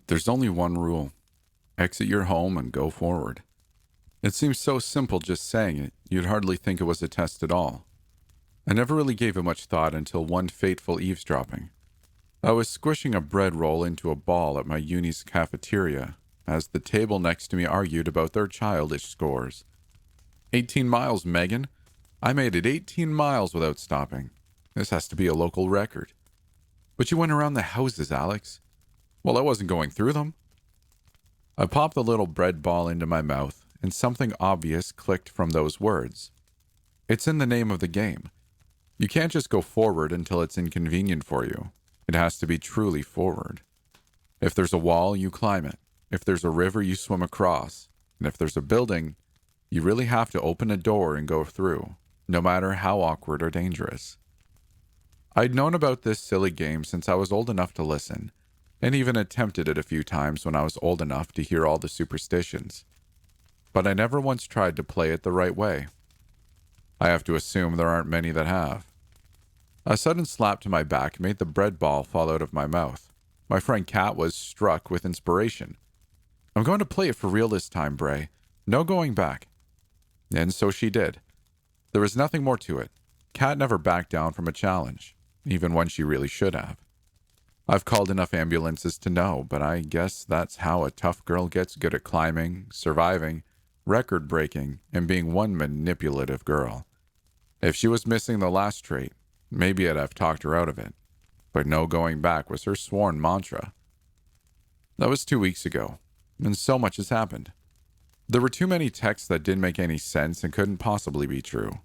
There's only one rule. Exit your home and go forward. It seems so simple just saying it, you'd hardly think it was a test at all. I never really gave it much thought until one fateful eavesdropping. I was squishing a bread roll into a ball at my uni's cafeteria as the table next to me argued about their childish scores. 18 miles, Megan. I made it 18 miles without stopping. This has to be a local record. But you went around the houses, Alex. Well, I wasn't going through them. I popped the little bread ball into my mouth, and something obvious clicked from those words. It's in the name of the game. You can't just go forward until it's inconvenient for you. It has to be truly forward. If there's a wall, you climb it. If there's a river, you swim across. And if there's a building, you really have to open a door and go through, no matter how awkward or dangerous. I'd known about this silly game since I was old enough to listen, and even attempted it a few times when I was old enough to hear all the superstitions. But I never once tried to play it the right way. I have to assume there aren't many that have. A sudden slap to my back made the bread ball fall out of my mouth. My friend Kat was struck with inspiration. I'm going to play it for real this time, Bray. No going back. And so she did. There was nothing more to it. Kat never backed down from a challenge, even when she really should have. I've called enough ambulances to know, but I guess that's how a tough girl gets good at climbing, surviving, record-breaking, and being one manipulative girl. If she was missing the last trait, maybe I'd have talked her out of it. But no going back was her sworn mantra. That was 2 weeks ago, and so much has happened. There were too many texts that didn't make any sense and couldn't possibly be true.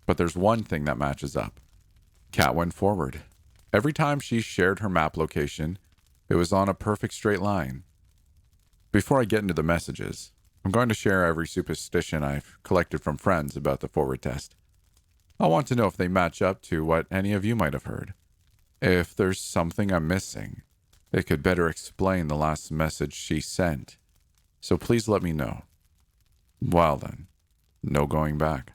But there's one thing that matches up. Kat went forward. Every time she shared her map location, it was on a perfect straight line. Before I get into the messages, I'm going to share every superstition I've collected from friends about the forward test. I want to know if they match up to what any of you might have heard. If there's something I'm missing, it could better explain the last message she sent. So please let me know. Well then, no going back.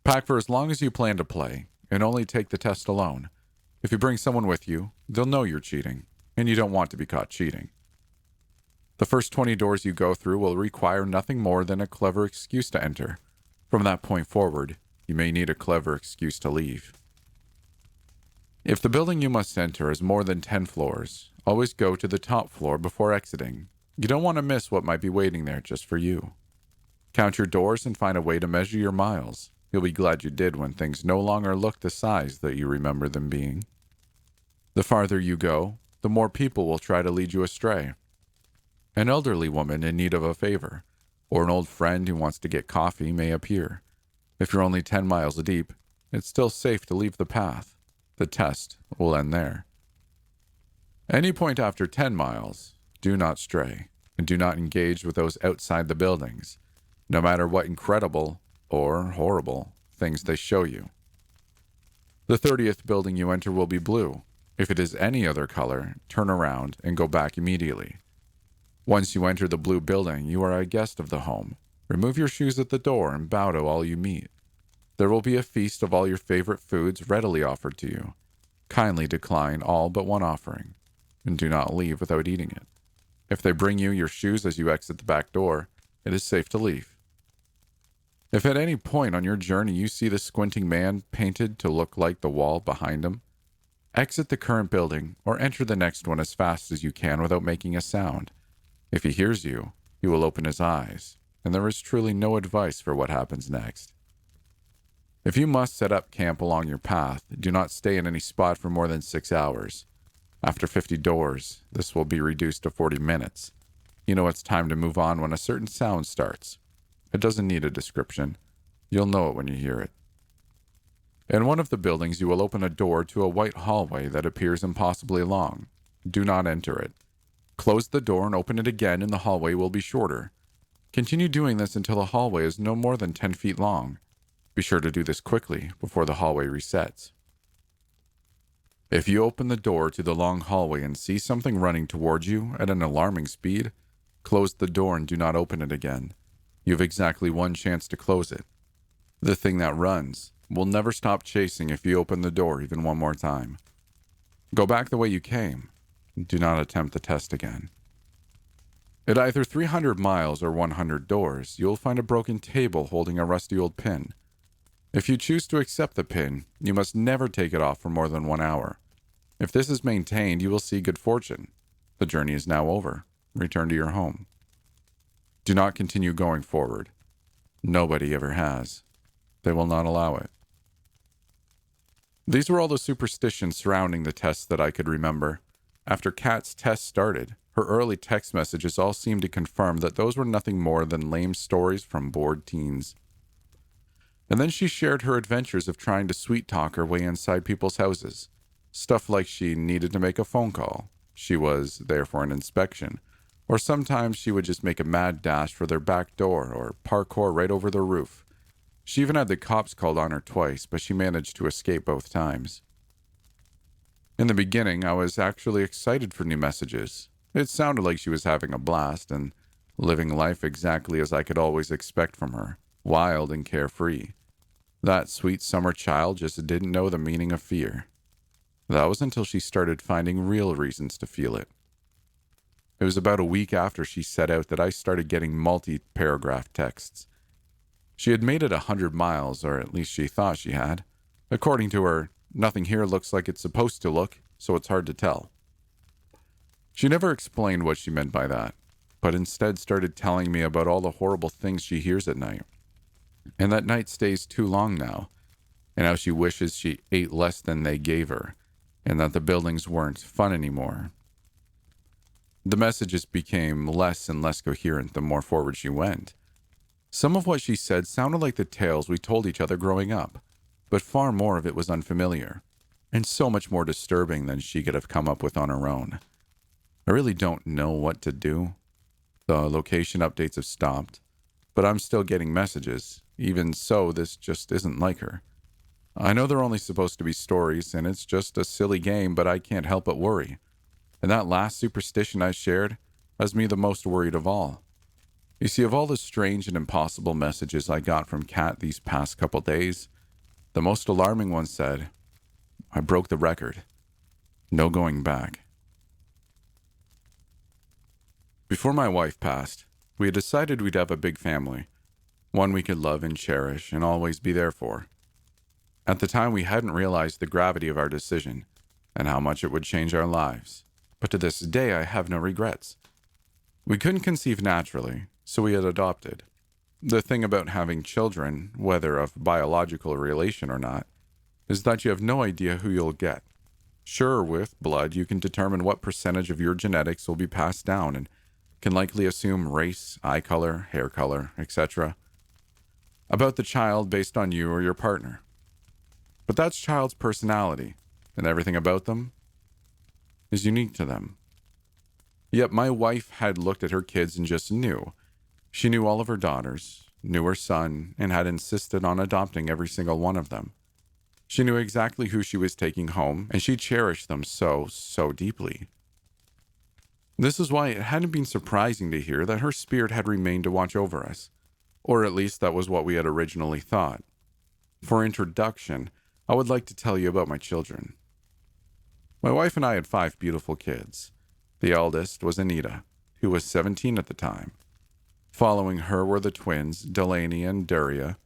Pack for as long as you plan to play, and only take the test alone. If you bring someone with you, they'll know you're cheating, and you don't want to be caught cheating. The first 20 doors you go through will require nothing more than a clever excuse to enter. From that point forward, you may need a clever excuse to leave. If the building you must enter has more than 10 floors, always go to the top floor before exiting. You don't want to miss what might be waiting there just for you. Count your doors and find a way to measure your miles. You'll be glad you did when things no longer look the size that you remember them being. The farther you go, the more people will try to lead you astray. An elderly woman in need of a favor, or an old friend who wants to get coffee may appear. If you're only 10 miles deep, it's still safe to leave the path. The test will end there. Any point after 10 miles, do not stray, and do not engage with those outside the buildings, no matter what incredible or horrible things they show you. The 30th building you enter will be blue. If it is any other color, turn around and go back immediately. Once you enter the blue building, you are a guest of the home. Remove your shoes at the door and bow to all you meet. There will be a feast of all your favorite foods readily offered to you. Kindly decline all but one offering, and do not leave without eating it. If they bring you your shoes as you exit the back door, it is safe to leave. If at any point on your journey you see the squinting man painted to look like the wall behind him, exit the current building or enter the next one as fast as you can without making a sound. If he hears you, he will open his eyes, and there is truly no advice for what happens next. If you must set up camp along your path, do not stay in any spot for more than 6 hours. After 50 doors, this will be reduced to 40 minutes. You know it's time to move on when a certain sound starts. It doesn't need a description. You'll know it when you hear it. In one of the buildings, you will open a door to a white hallway that appears impossibly long. Do not enter it. Close the door and open it again, and the hallway will be shorter. Continue doing this until the hallway is no more than 10 feet long. Be sure to do this quickly before the hallway resets. If you open the door to the long hallway and see something running towards you at an alarming speed, close the door and do not open it again. You have exactly one chance to close it. The thing that runs will never stop chasing if you open the door even one more time. Go back the way you came. Do not attempt the test again. At either 300 miles or 100 doors, you'll find a broken table holding a rusty old pin. If you choose to accept the pin, you must never take it off for more than 1 hour. If this is maintained, you will see good fortune. The journey is now over. Return to your home. Do not continue going forward. Nobody ever has. They will not allow it. These were all the superstitions surrounding the tests that I could remember. After Kat's test started, her early text messages all seemed to confirm that those were nothing more than lame stories from bored teens. And then she shared her adventures of trying to sweet-talk her way inside people's houses. Stuff like she needed to make a phone call, she was there for an inspection, or sometimes she would just make a mad dash for their back door or parkour right over their roof. She even had the cops called on her twice, but she managed to escape both times. In the beginning, I was actually excited for new messages. It sounded like she was having a blast and living life exactly as I could always expect from her, wild and carefree. That sweet summer child just didn't know the meaning of fear. That was until she started finding real reasons to feel it. It was about a week after she set out that I started getting multi-paragraph texts. She had made it 100 miles, or at least she thought she had. According to her, nothing here looks like it's supposed to look, so it's hard to tell. She never explained what she meant by that, but instead started telling me about all the horrible things she hears at night. And that night stays too long now, and how she wishes she ate less than they gave her, and that the buildings weren't fun anymore. The messages became less and less coherent the more forward she went. Some of what she said sounded like the tales we told each other growing up, but far more of it was unfamiliar, and so much more disturbing than she could have come up with on her own. I really don't know what to do. The location updates have stopped, but I'm still getting messages. Even so, this just isn't like her. I know they're only supposed to be stories, and it's just a silly game, but I can't help but worry. And that last superstition I shared has me the most worried of all. You see, of all the strange and impossible messages I got from Kat these past couple days, the most alarming one said, "I broke the record. No going back." Before my wife passed, we had decided we'd have a big family, one we could love and cherish and always be there for. At the time, we hadn't realized the gravity of our decision and how much it would change our lives. But to this day, I have no regrets. We couldn't conceive naturally, so we had adopted. The thing about having children, whether of biological relation or not, is that you have no idea who you'll get. Sure, with blood, you can determine what percentage of your genetics will be passed down and can likely assume race, eye color, hair color, etc. about the child based on you or your partner. But that's child's personality, and everything about them is unique to them. Yet my wife had looked at her kids and just knew. She knew all of her daughters, knew her son, and had insisted on adopting every single one of them. She knew exactly who she was taking home, and she cherished them so deeply. This is why it hadn't been surprising to hear that her spirit had remained to watch over us, or at least that was what we had originally thought. For introduction, I would like to tell you about my children. My wife and I had 5 beautiful kids. The eldest was Anita, who was 17 at the time. Following her were the twins, Delaney and Daria,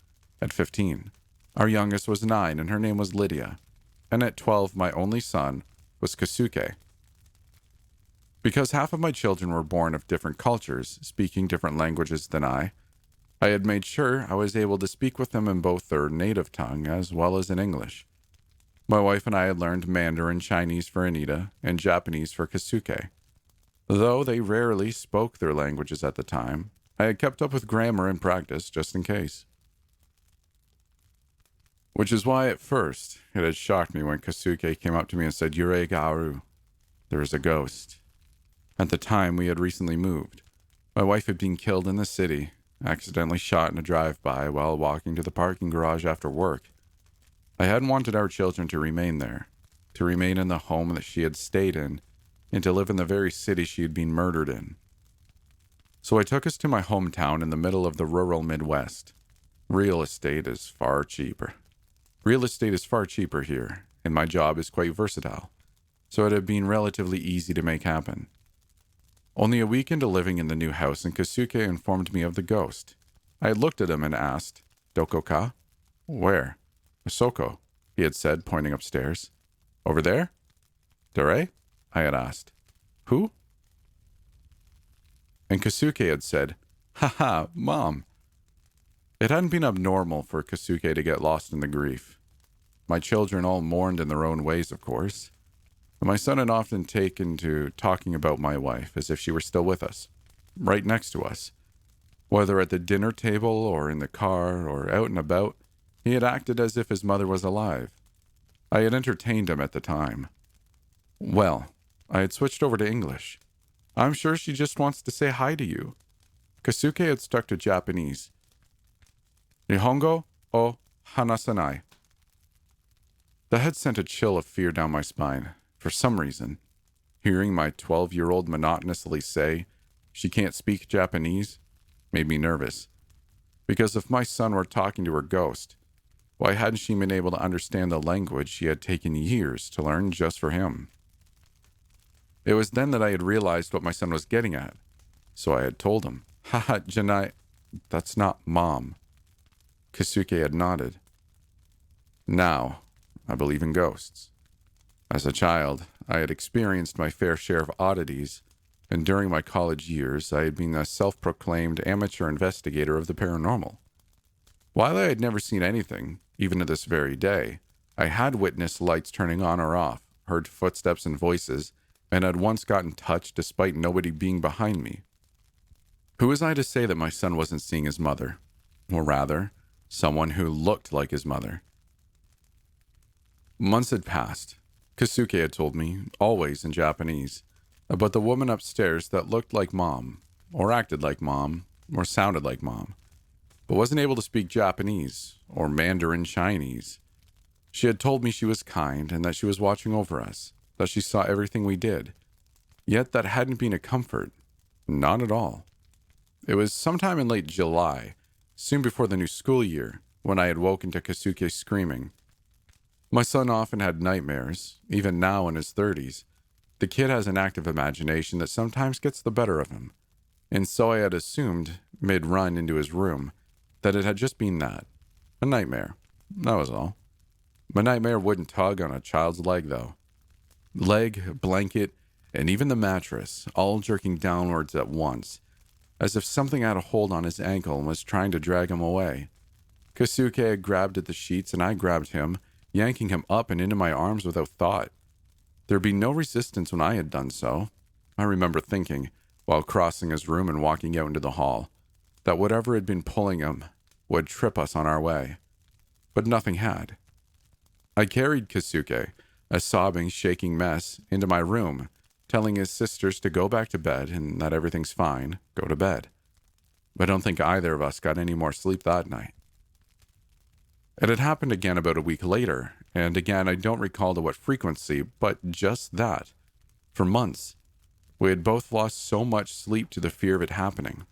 at 15. Our youngest was 9, and her name was Lydia. And at 12, my only son was Kasuke. Because half of my children were born of different cultures, speaking different languages than I had made sure I was able to speak with them in both their native tongue as well as in English. My wife and I had learned Mandarin Chinese for Anita and Japanese for Kasuke. Though they rarely spoke their languages at the time, I had kept up with grammar and practice just in case. Which is why at first it had shocked me when Kasuke came up to me and said, "Yurei Garu," there is a ghost. At the time, we had recently moved. My wife had been killed in the city, accidentally shot in a drive-by while walking to the parking garage after work. I hadn't wanted our children to remain there, to remain in the home that she had stayed in, and to live in the very city she had been murdered in. So I took us to my hometown in the middle of the rural Midwest. Real estate is far cheaper here, and my job is quite versatile. so it had been relatively easy to make happen. Only a week into living in the new house, and Kasuke informed me of the ghost. I had looked at him and asked, "Doko ka?" "Where?" "Soko," he had said, pointing upstairs. "Over there?" "Dare?" I had asked. "Who?" And Kasuke had said, "Haha, Mom." It hadn't been abnormal for Kasuke to get lost in the grief. My children all mourned in their own ways, of course. But my son had often taken to talking about my wife as if she were still with us, right next to us. Whether at the dinner table or in the car or out and about, he had acted as if his mother was alive. I had entertained him at the time. Well, I had switched over to English. "I'm sure she just wants to say hi to you." Kasuke had stuck to Japanese. "Nihongo o hanasanai." That had sent a chill of fear down my spine, for some reason. Hearing my 12-year-old monotonously say, "She can't speak Japanese," made me nervous. Because if my son were talking to her ghost, why hadn't she been able to understand the language she had taken years to learn just for him? It was then that I had realized what my son was getting at. So I had told him, "Haha, Janai, that's not Mom." Kasuke had nodded. Now, I believe in ghosts. As a child, I had experienced my fair share of oddities, and during my college years, I had been a self-proclaimed amateur investigator of the paranormal. While I had never seen anything, even to this very day, I had witnessed lights turning on or off, heard footsteps and voices, and had once gotten touched despite nobody being behind me. Who was I to say that my son wasn't seeing his mother? Or rather, someone who looked like his mother. Months had passed. Kasuke had told me, always in Japanese, about the woman upstairs that looked like Mom, or acted like Mom, or sounded like Mom, but wasn't able to speak Japanese or Mandarin Chinese. She had told me she was kind and that she was watching over us, that she saw everything we did. Yet that hadn't been a comfort. Not at all. It was sometime in late July, soon before the new school year, when I had woken to Kasuke screaming. My son often had nightmares, even now in his 30s. The kid has an active imagination that sometimes gets the better of him. And so I had assumed, mid-run into his room, that it had just been that. A nightmare. That was all. My nightmare wouldn't tug on a child's leg, though. Leg, blanket, and even the mattress, all jerking downwards at once, as if something had a hold on his ankle and was trying to drag him away. Kasuke had grabbed at the sheets and I grabbed him, yanking him up and into my arms without thought. There'd be no resistance when I had done so. I remember thinking, while crossing his room and walking out into the hall, that whatever had been pulling him would trip us on our way. But nothing had. I carried Kasuke, a sobbing, shaking mess, into my room, telling his sisters to go back to bed and that everything's fine, go to bed. But I don't think either of us got any more sleep that night. It had happened again about a week later, and again I don't recall to what frequency, but just that. For months, we had both lost so much sleep to the fear of it happening.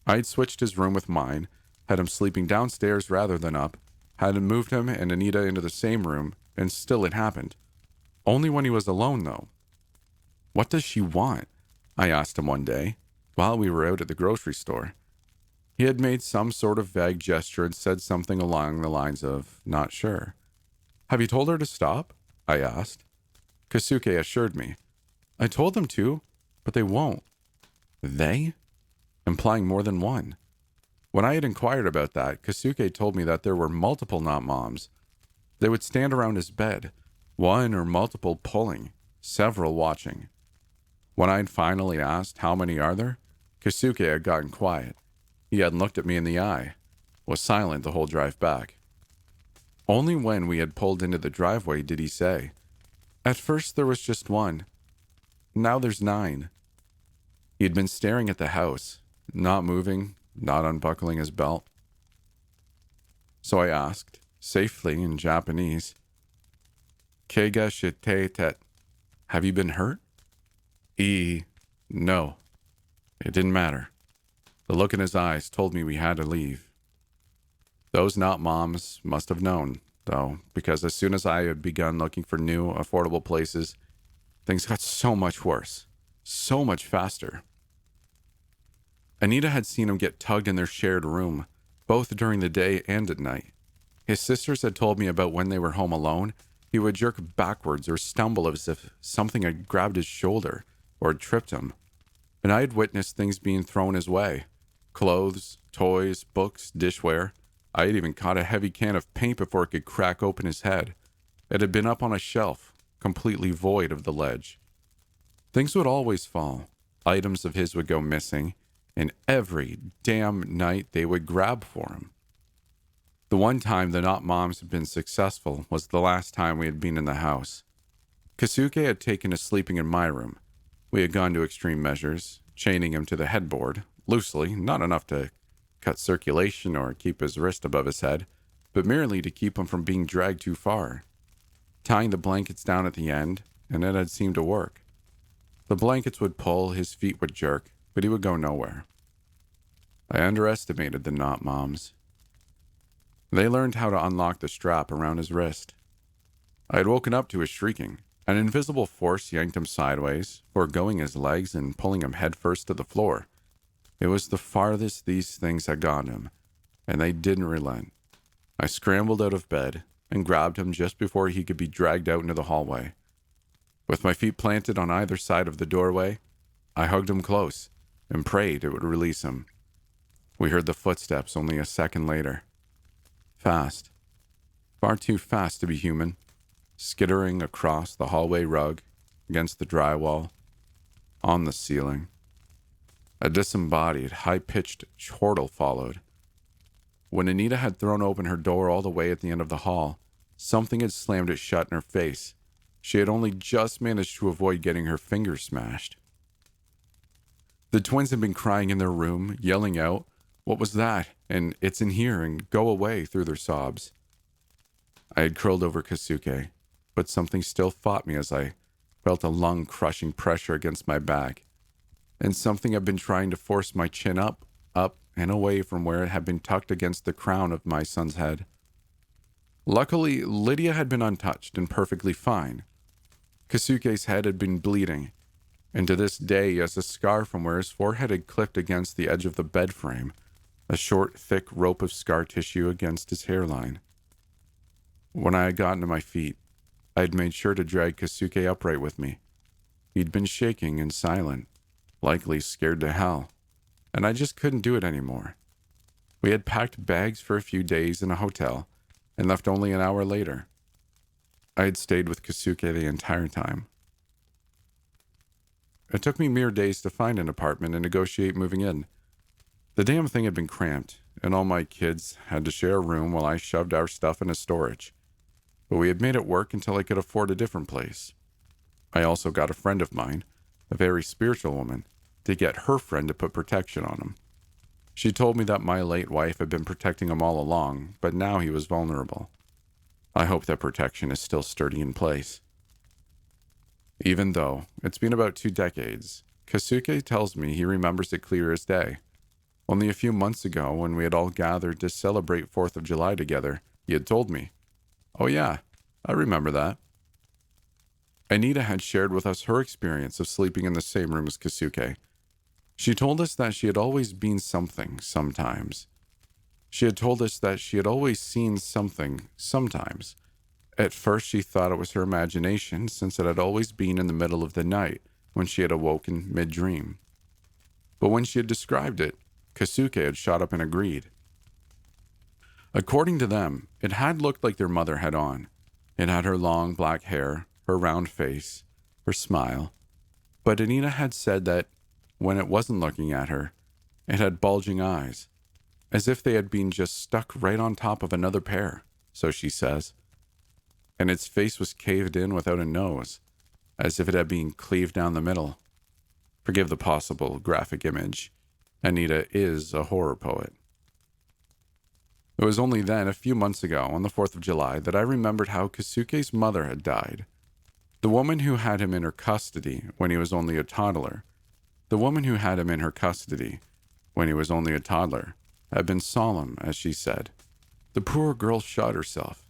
I had switched his room with mine, had him sleeping downstairs rather than up, had moved him and Anita into the same room, and still it happened. Only when he was alone, though. "What does she want?" I asked him one day, while we were out at the grocery store. He had made some sort of vague gesture and said something along the lines of, "Not sure." "Have you told her to stop?" I asked. Kasuke assured me. "I told them to, but they won't." "They?" Implying more than one. When I had inquired about that, Kasuke told me that there were multiple not moms. They would stand around his bed, one or multiple pulling, several watching. When I had finally asked, "How many are there?" Kasuke had gotten quiet. He hadn't looked at me in the eye, was silent the whole drive back. Only when we had pulled into the driveway did he say, "At first there was just one. Now there's 9. He had been staring at the house, not moving, not unbuckling his belt. So I asked, safely in Japanese, "Keiga shite tet. Have you been hurt?" No. It didn't matter. The look in his eyes told me we had to leave. Those not moms must have known, though, because as soon as I had begun looking for new, affordable places, things got so much worse, so much faster. Anita had seen him get tugged in their shared room, both during the day and at night. His sisters had told me about when they were home alone, he would jerk backwards or stumble as if something had grabbed his shoulder or had tripped him. And I had witnessed things being thrown his way. Clothes, toys, books, dishware. I had even caught a heavy can of paint before it could crack open his head. It had been up on a shelf, completely void of the ledge. Things would always fall. Items of his would go missing, and every damn night they would grab for him. The one time the Not Moms had been successful was the last time we had been in the house. Kasuke had taken to sleeping in my room. We had gone to extreme measures, chaining him to the headboard, loosely, not enough to cut circulation or keep his wrist above his head, but merely to keep him from being dragged too far. Tying the blankets down at the end, and it had seemed to work. The blankets would pull, his feet would jerk, but he would go nowhere. I underestimated the Not Moms. They learned how to unlock the strap around his wrist. I had woken up to his shrieking. An invisible force yanked him sideways, foregoing his legs and pulling him headfirst to the floor. It was the farthest these things had gone him, and they didn't relent. I scrambled out of bed and grabbed him just before he could be dragged out into the hallway. With my feet planted on either side of the doorway, I hugged him close and prayed it would release him. We heard the footsteps only a second later. Fast. Far too fast to be human. Skittering across the hallway rug, against the drywall, on the ceiling. A disembodied, high-pitched chortle followed. When Anita had thrown open her door all the way at the end of the hall, something had slammed it shut in her face. She had only just managed to avoid getting her fingers smashed. The twins had been crying in their room, yelling out, "What was that?" and "It's in here," and "Go away," through their sobs. I had curled over Kasuke, but something still fought me as I felt a lung-crushing pressure against my back, and something had been trying to force my chin up, and away from where it had been tucked against the crown of my son's head. Luckily, Lydia had been untouched and perfectly fine. Kasuke's head had been bleeding, and to this day he has a scar from where his forehead had clipped against the edge of the bed frame, a short, thick rope of scar tissue against his hairline. When I had gotten to my feet, I had made sure to drag Kasuke upright with me. He'd been shaking and silent, likely scared to hell, and I just couldn't do it anymore. We had packed bags for a few days in a hotel and left only an hour later. I had stayed with Kasuke the entire time. It took me mere days to find an apartment and negotiate moving in. The damn thing had been cramped, and all my kids had to share a room while I shoved our stuff into storage. But we had made it work until I could afford a different place. I also got a friend of mine, a very spiritual woman, to get her friend to put protection on him. She told me that my late wife had been protecting him all along, but now he was vulnerable. I hope that protection is still sturdy in place. Even though it's been about 2 decades, Kasuke tells me he remembers it clear as day. Only a few months ago, when we had all gathered to celebrate 4th of July together, he had told me, "Oh yeah, I remember that." Anita had shared with us her experience of sleeping in the same room as Kasuke. She told us that she had always been something sometimes. She had told us that she had always seen something sometimes. At first she thought it was her imagination, since it had always been in the middle of the night when she had awoken mid-dream. But when she had described it, Kasuke had shot up and agreed. According to them, it had looked like their mother had on. It had her long black hair, her round face, her smile. But Anita had said that when it wasn't looking at her, it had bulging eyes, as if they had been just stuck right on top of another pair, so she says. And its face was caved in without a nose, as if it had been cleaved down the middle. Forgive the possible graphic image. Anita is a horror poet. It was only then, a few months ago, on the 4th of July, that I remembered how Kasuke's mother had died. The woman who had him in her custody when he was only a toddler. The woman who had him in her custody when he was only a toddler had been solemn, as she said. The poor girl shot herself.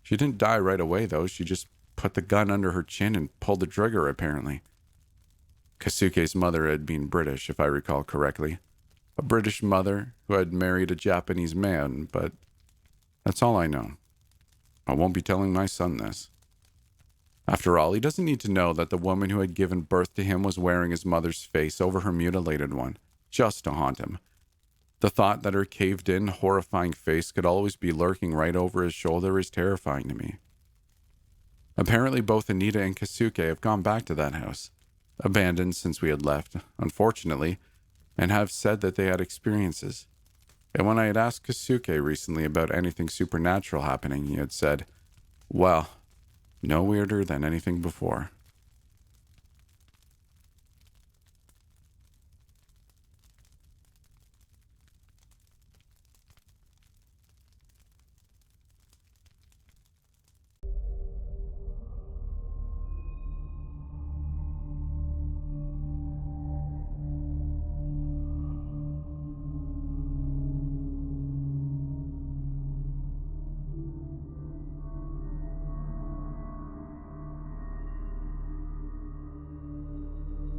She didn't die right away, though. She just put the gun under her chin and pulled the trigger, apparently. Kasuke's mother had been British, if I recall correctly. A British mother who had married a Japanese man, but that's all I know. I won't be telling my son this. After all, he doesn't need to know that the woman who had given birth to him was wearing his mother's face over her mutilated one, just to haunt him. The thought that her caved-in, horrifying face could always be lurking right over his shoulder is terrifying to me. Apparently both Anita and Kasuke have gone back to that house, abandoned since we had left, unfortunately, and have said that they had experiences. And when I had asked Kasuke recently about anything supernatural happening, he had said, well, no weirder than anything before.